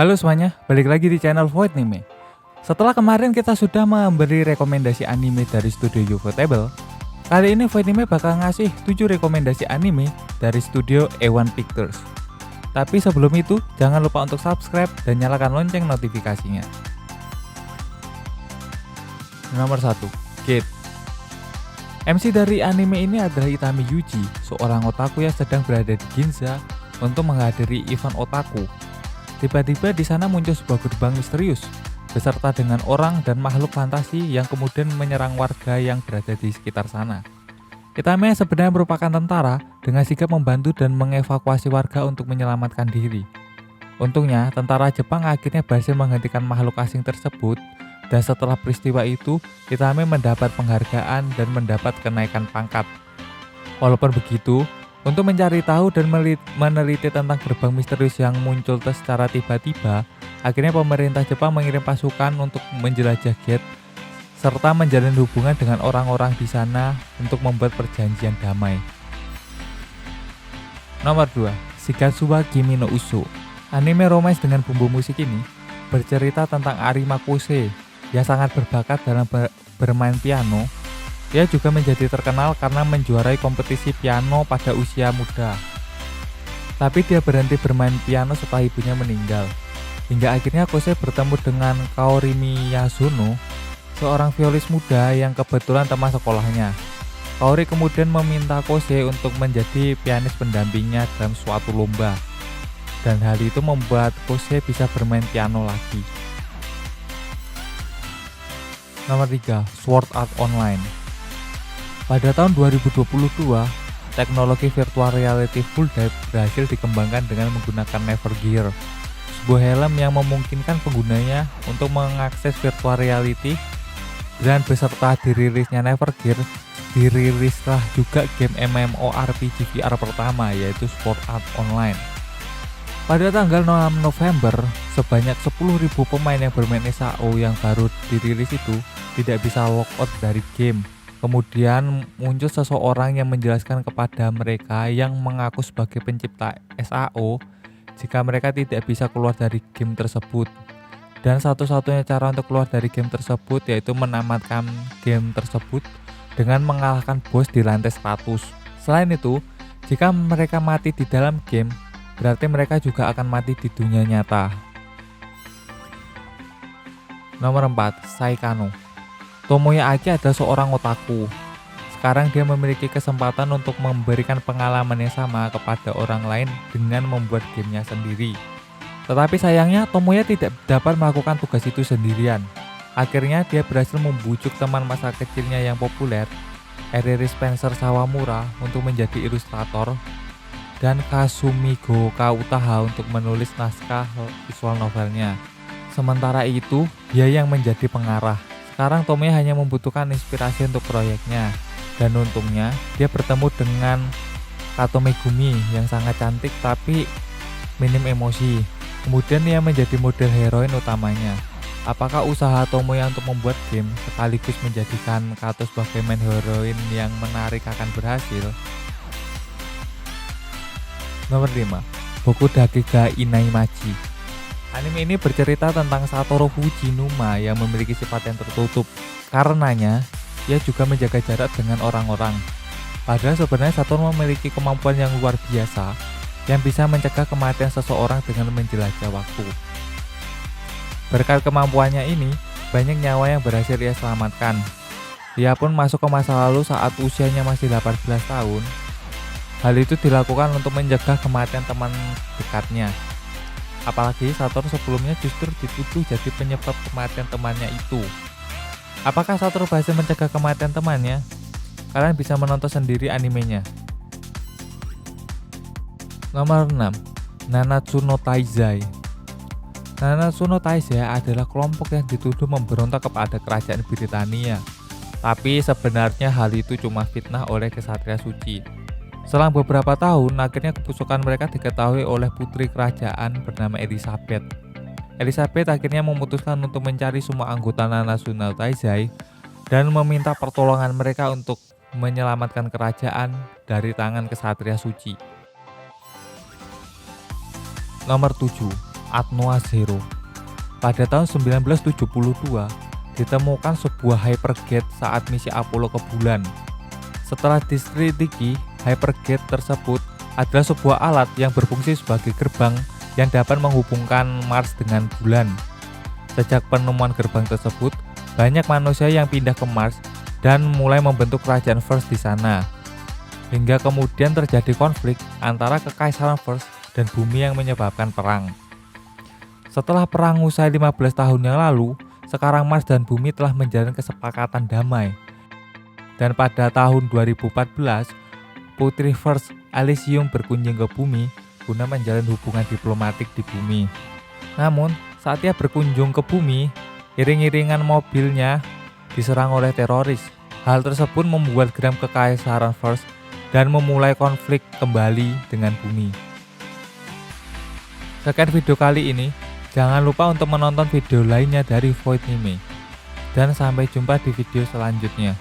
Halo semuanya, balik lagi di channel Void Anime. Setelah kemarin kita sudah memberi rekomendasi anime dari studio Ufotable, kali ini Void Anime bakal ngasih 7 rekomendasi anime dari studio A1 Pictures. Tapi sebelum itu, jangan lupa untuk subscribe dan nyalakan lonceng notifikasinya. Nomor 1, Gate. MC dari anime ini adalah Itami Yuji, seorang otaku yang sedang berada di Ginza untuk menghadiri event otaku. Tiba-tiba di sana muncul sebuah gerbang misterius, beserta dengan orang dan makhluk fantasi yang kemudian menyerang warga yang berada di sekitar sana. Itami yang sebenarnya merupakan tentara dengan sigap membantu dan mengevakuasi warga untuk menyelamatkan diri. Untungnya, tentara Jepang akhirnya berhasil menghentikan makhluk asing tersebut, dan setelah peristiwa itu, Itami mendapat penghargaan dan mendapat kenaikan pangkat. Walaupun begitu, untuk mencari tahu dan meneliti tentang gerbang misterius yang muncul secara tiba-tiba, akhirnya pemerintah Jepang mengirim pasukan untuk menjelajah gate serta menjalin hubungan dengan orang-orang di sana untuk membuat perjanjian damai. Nomor 2, Shigatsu wa Kimi no Uso. Anime romance dengan bumbu musik ini bercerita tentang Arima Kose yang sangat berbakat dalam bermain piano. Dia juga menjadi terkenal karena menjuarai kompetisi piano pada usia muda. Tapi dia berhenti bermain piano setelah ibunya meninggal. Hingga akhirnya Kose bertemu dengan Kaori Miyazuno, seorang violis muda yang kebetulan teman sekolahnya. Kaori kemudian meminta Kose untuk menjadi pianis pendampingnya dalam suatu lomba. Dan hal itu membuat Kose bisa bermain piano lagi. Nomor 3, Sword Art Online. Pada tahun 2022, teknologi virtual reality full dive berhasil dikembangkan dengan menggunakan Nevergear, sebuah helm yang memungkinkan penggunanya untuk mengakses virtual reality. Dan beserta dirilisnya Nevergear, dirilislah juga game MMORPG VR pertama, yaitu Sword Art Online. Pada tanggal 6 November, sebanyak 10.000 pemain yang bermain SAO yang baru dirilis itu tidak bisa logout dari game. Kemudian muncul seseorang yang menjelaskan kepada mereka yang mengaku sebagai pencipta SAO jika mereka tidak bisa keluar dari game tersebut. Dan satu-satunya cara untuk keluar dari game tersebut yaitu menamatkan game tersebut dengan mengalahkan bos di lantai 100. Selain itu, jika mereka mati di dalam game, berarti mereka juga akan mati di dunia nyata. Nomor 4, Saikano. Tomoya Aki adalah seorang otaku. Sekarang dia memiliki kesempatan untuk memberikan pengalaman yang sama kepada orang lain dengan membuat gamenya sendiri. Tetapi sayangnya Tomoya tidak dapat melakukan tugas itu sendirian. Akhirnya dia berhasil membujuk teman masa kecilnya yang populer, Eriri Spencer Sawamura, untuk menjadi ilustrator, dan Kazumi Utaha untuk menulis naskah visual novelnya. Sementara itu, dia yang menjadi pengarah. Sekarang Tomoya hanya membutuhkan inspirasi untuk proyeknya, dan untungnya dia bertemu dengan Kato Megumi yang sangat cantik tapi minim emosi. Kemudian ia menjadi model heroin utamanya. Apakah usaha Tomoya untuk membuat game sekaligus menjadikan Kato sebagai main heroin yang menarik akan berhasil? Nomor 5, Boku Dake ga Inaimachi. Anime ini bercerita tentang Satoru Fujinuma yang memiliki sifat yang tertutup. Karenanya, ia juga menjaga jarak dengan orang-orang. Padahal sebenarnya Satoru memiliki kemampuan yang luar biasa yang bisa mencegah kematian seseorang dengan menjelajah waktu. Berkat kemampuannya ini, banyak nyawa yang berhasil ia selamatkan. Dia pun masuk ke masa lalu saat usianya masih 18 tahun. Hal itu dilakukan untuk mencegah kematian teman dekatnya. Apalagi Satoru sebelumnya justru dituduh jadi penyebab kematian temannya itu. Apakah Satoru berhasil mencegah kematian temannya? Kalian bisa menonton sendiri animenya. Nomor 6, Nanatsu no Taizai. Nanatsu no Taizai adalah kelompok yang dituduh memberontak kepada kerajaan Britania. Tapi sebenarnya hal itu cuma fitnah oleh Kesatria Suci. Selang beberapa tahun, akhirnya kebusukan mereka diketahui oleh putri kerajaan bernama Elizabeth. Elizabeth akhirnya memutuskan untuk mencari semua anggota Nanatsu no Taizai dan meminta pertolongan mereka untuk menyelamatkan kerajaan dari tangan Kesatria Suci. Nomor 7, Atnoa Zero. Pada tahun 1972, ditemukan sebuah hypergate saat misi Apollo ke bulan. Setelah diselidiki, hypergate tersebut adalah sebuah alat yang berfungsi sebagai gerbang yang dapat menghubungkan Mars dengan bulan. Sejak penemuan gerbang tersebut, banyak manusia yang pindah ke Mars dan mulai membentuk kerajaan First di sana. Hingga kemudian terjadi konflik antara kekaisaran First dan bumi yang menyebabkan perang. Setelah perang usai 15 tahun yang lalu, sekarang Mars dan bumi telah menjalin kesepakatan damai. Dan pada tahun 2014, Putri First Elysium berkunjung ke bumi guna menjalin hubungan diplomatik di bumi. Namun, saat ia berkunjung ke bumi, iring-iringan mobilnya diserang oleh teroris. Hal tersebut membuat geram kekaisaran First dan memulai konflik kembali dengan bumi. Sekian video kali ini, jangan lupa untuk menonton video lainnya dari Void Anime. Dan sampai jumpa di video selanjutnya.